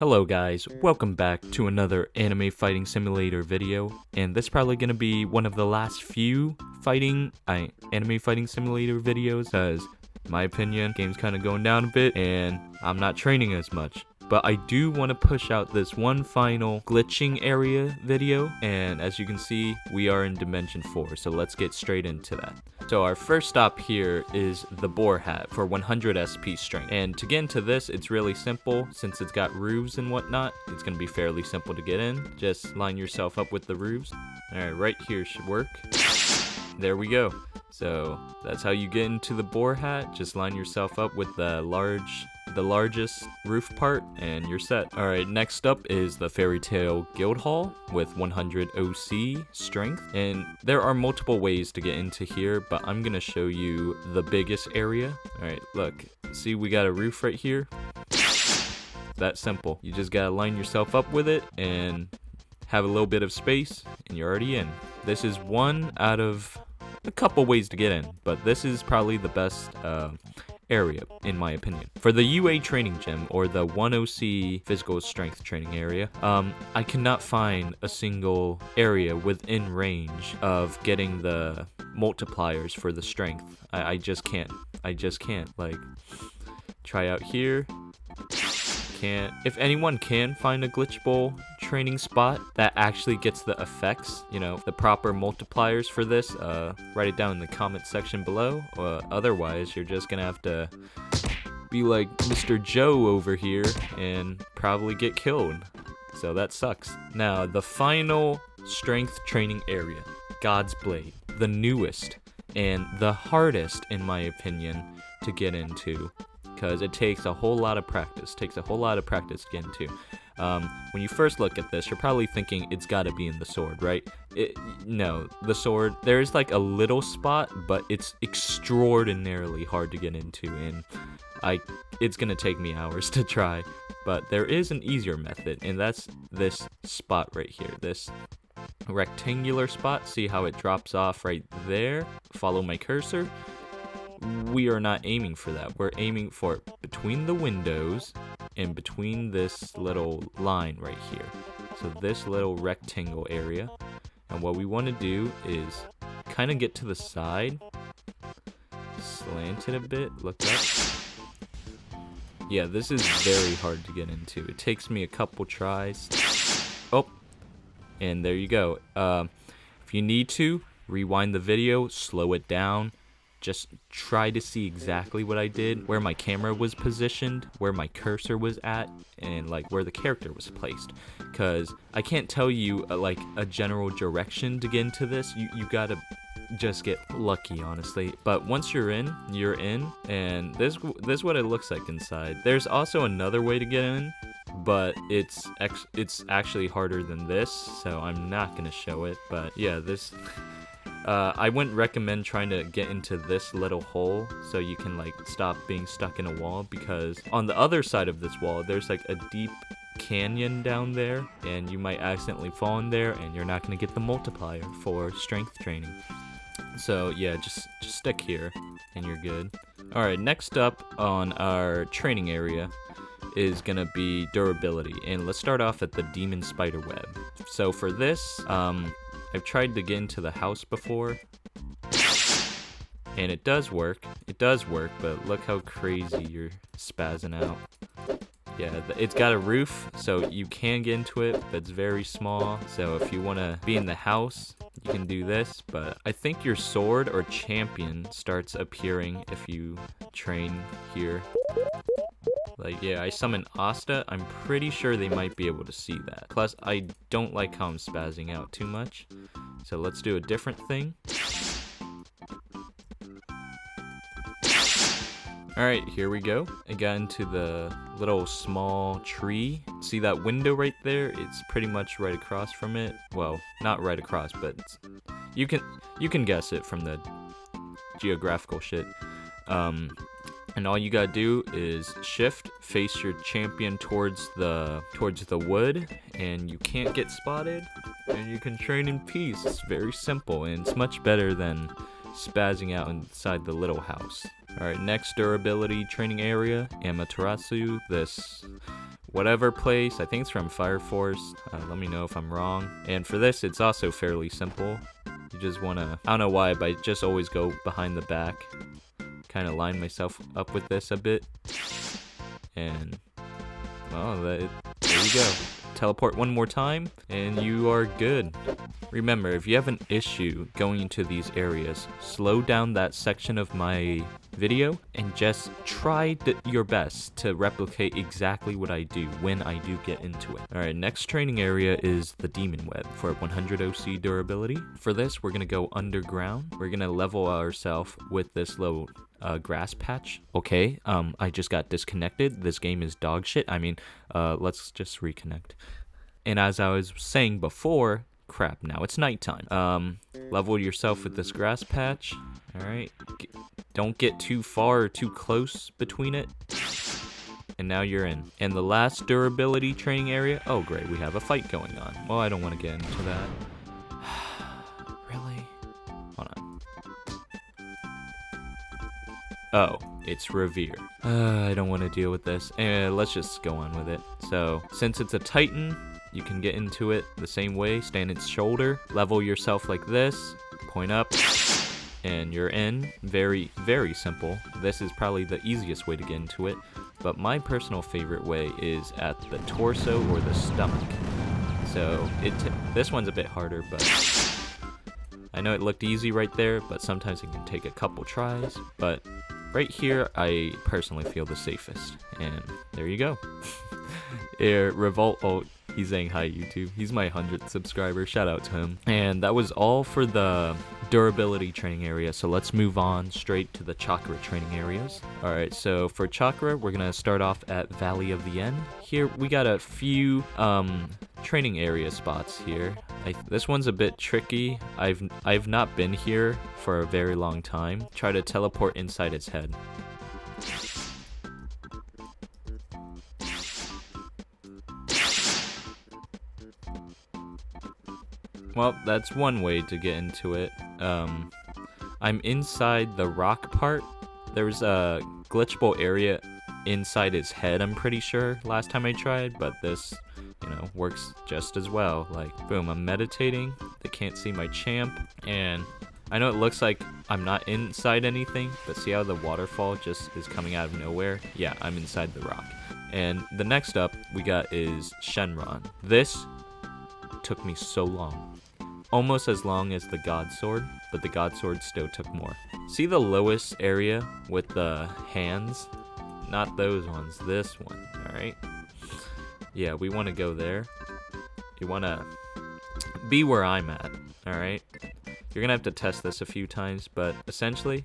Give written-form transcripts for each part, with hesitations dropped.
Hello guys, welcome back to another anime fighting simulator video, and this is probably gonna be one of the last few anime fighting simulator videos, because in my opinion, game's kind of going down a bit, and I'm not training as much. But I do want to push out this one final glitching area video, and as you can see, we are in Dimension 4, so let's get straight into that. So our first stop here is the boar hat for 100 SP strength. And to get into this, it's really simple. Since it's got roofs and whatnot, it's going to be fairly simple to get in. Just line yourself up with the roofs. Alright, right here should work. There we go. So that's how you get into the boar hat. Just line yourself up with the largest roof part and you're set. Alright, next up is the Fairy Tale Guild Hall with 100 OC strength. And there are multiple ways to get into here, but I'm gonna show you the biggest area. Alright, look. See, we got a roof right here. That simple. You just gotta line yourself up with it and have a little bit of space and you're already in. This is one out of a couple ways to get in, but this is probably the best area in my opinion. For the UA training gym, or the 1OC physical strength training area, I cannot find a single area within range of getting the multipliers for the strength. I just can't. Like, try out here. Can't. If anyone can find a glitchable training spot that actually gets the effects, you know, the proper multipliers for this, write it down in the comment section below. Otherwise, you're just gonna have to be like Mr. Joe over here and probably get killed. So that sucks. Now, the final strength training area, God's Blade, the newest and the hardest in my opinion to get into, because it takes a whole lot of practice. To get into. When you first look at this, you're probably thinking it's got to be in the sword, right? No, the sword, there's like a little spot, but it's extraordinarily hard to get into, and it's gonna take me hours to try. But there is an easier method, and that's this spot right here, this rectangular spot. See how it drops off right there? Follow my cursor. We are not aiming for that. We're aiming for between the windows and between this little line right here. So this little rectangle area. And what we want to do is kind of get to the side. Slant it a bit. Look up. Yeah, this is very hard to get into. It takes me a couple tries. Oh, and there you go. If you need to, rewind the video, slow it down. Just try to see exactly what I did, where my camera was positioned, where my cursor was at, and like where the character was placed. Because I can't tell you like a general direction to get into this. You gotta just get lucky, honestly. But once you're in, and this is what it looks like inside. There's also another way to get in, but it's actually harder than this, so I'm not gonna show it. But yeah, this. I wouldn't recommend trying to get into this little hole so you can like stop being stuck in a wall, because on the other side of this wall there's like a deep canyon down there and you might accidentally fall in there and you're not going to get the multiplier for strength training. So yeah, just stick here and you're good. Alright, next up on our training area is gonna be durability, and let's start off at the demon spider web. So for this, I've tried to get into the house before, and it does work, but look how crazy you're spazzing out. Yeah, it's got a roof, so you can get into it, but it's very small, so if you want to be in the house, you can do this, but I think your sword or champion starts appearing if you train here. Like, yeah, I summon Asta. I'm pretty sure they might be able to see that. Plus, I don't like how I'm spazzing out too much. So let's do a different thing. Alright, here we go. I got into the little small tree. See that window right there? It's pretty much right across from it. Well, not right across, but you can guess it from the geographical shit. And all you gotta do is shift, face your champion towards the wood, and you can't get spotted, and you can train in peace. It's very simple, and it's much better than spazzing out inside the little house. Alright, next durability training area, Amaterasu, this whatever place. I think it's from Fire Force. Let me know if I'm wrong. And for this, it's also fairly simple. You just want to, I don't know why, but I just always go behind the back. Kind of line myself up with this a bit. And, oh, there you go. Teleport one more time, and you are good. Remember, if you have an issue going into these areas, slow down that section of my video and just try your best to replicate exactly what I do when I do get into it. Alright, next training area is the Demon Web for 100 OC durability. For this, we're going to go underground. We're going to level ourselves with this little grass patch. Okay, I just got disconnected. This game is dog shit. I mean, let's just reconnect. And as I was saying before, crap, now it's nighttime. Level yourself with this grass patch. Alright, don't get too far or too close between it. And now you're in. And the last durability training area, oh great, we have a fight going on. Well, I don't want to get into that. Really? Hold on. Oh, it's Revere. I don't want to deal with this. Let's just go on with it. So, since it's a Titan, you can get into it the same way. Stand its shoulder, level yourself like this, point up, and you're in. Very, very simple. This is probably the easiest way to get into it. But my personal favorite way is at the torso or the stomach. So, this one's a bit harder, but I know it looked easy right there, but sometimes it can take a couple tries. But right here, I personally feel the safest. And there you go. Revolt, oh, he's saying hi YouTube. He's my 100th subscriber. Shout out to him. And that was all for the durability training area. So let's move on straight to the chakra training areas. Alright, so for chakra, we're gonna start off at Valley of the End. Here we got a few training area spots here. This one's a bit tricky. I've not been here for a very long time. Try to teleport inside its head. Well, that's one way to get into it. I'm inside the rock part. There's a glitchable area inside his head, I'm pretty sure, last time I tried, but this, you know, works just as well. Like, boom, I'm meditating, they can't see my champ, and I know it looks like I'm not inside anything, but see how the waterfall just is coming out of nowhere? Yeah, I'm inside the rock. And the next up we got is Shenron. This took me so long. Almost as long as the God Sword, but the God Sword still took more. See the lowest area with the hands? Not those ones, this one, alright? Yeah, we want to go there. You want to be where I'm at, alright? You're going to have to test this a few times, but essentially,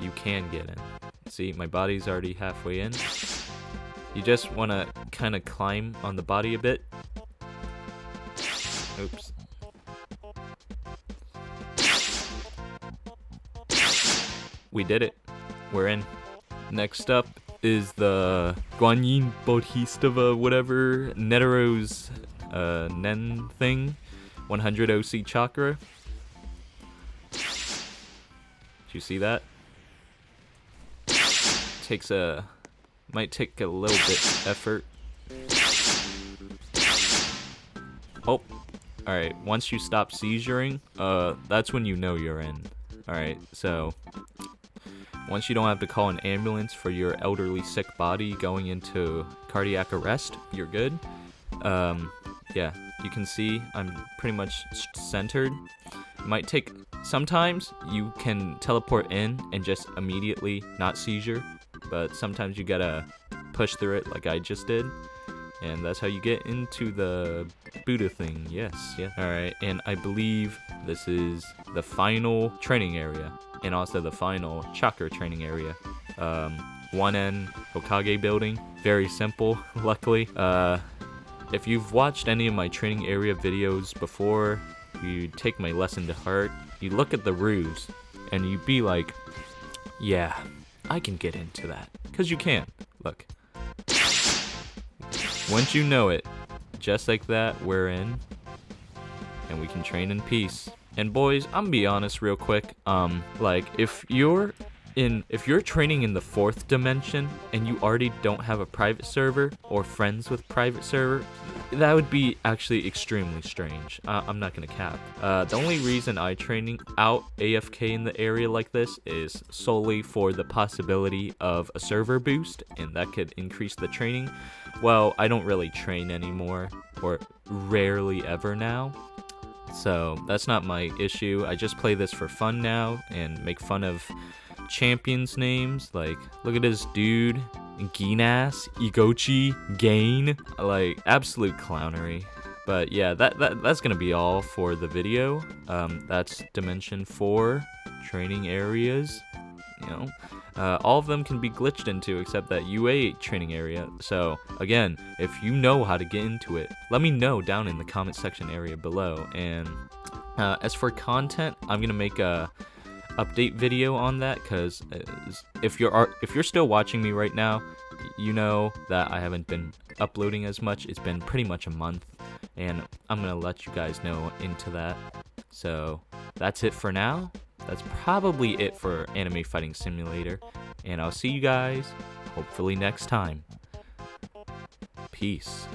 you can get in. See, my body's already halfway in. You just want to kind of climb on the body a bit. Oops. We did it. We're in. Next up is the Guanyin Bodhisattva, whatever, Netero's Nen thing. 100 OC Chakra. Did you see that? Might take a little bit effort. Oh, alright, once you stop seizuring, that's when you know you're in. Alright, so once you don't have to call an ambulance for your elderly sick body going into cardiac arrest, you're good. Yeah, you can see I'm pretty much centered. It might take, sometimes you can teleport in and just immediately not seizure, but sometimes you gotta push through it like I just did. And that's how you get into the Buddha thing. Yes, yeah. Alright, and I believe this is the final training area. And also the final chakra training area. 1N Hokage building. Very simple, luckily. If you've watched any of my training area videos before, you take my lesson to heart. You look at the roofs, and you be like, yeah, I can get into that. Because you can. Look. Once you know it, just like that, we're in. And we can train in peace. And boys, I'm gonna be honest real quick. Like, if you're if you're training in the 4th dimension and you already don't have a private server or friends with private server, that would be actually extremely strange. I'm not gonna cap. The only reason I training out AFK in the area like this is solely for the possibility of a server boost, and that could increase the training. Well, I don't really train anymore, or rarely ever now. So that's not my issue. I just play this for fun now and make fun of champions names. Like, look at this dude, Ginas, Igochi, Gain, like absolute clownery. But yeah, that's gonna be all for the video. That's Dimension 4 training areas. You know, all of them can be glitched into except that UA training area. So again, if you know how to get into it, let me know down in the comment section area below. And as for content, I'm gonna make a update video on that, because if you're still watching me right now, you know that I haven't been uploading as much. It's been pretty much a month, and I'm gonna let you guys know into that. So that's it for now. That's probably it for Anime Fighting Simulator, and I'll see you guys hopefully next time. Peace.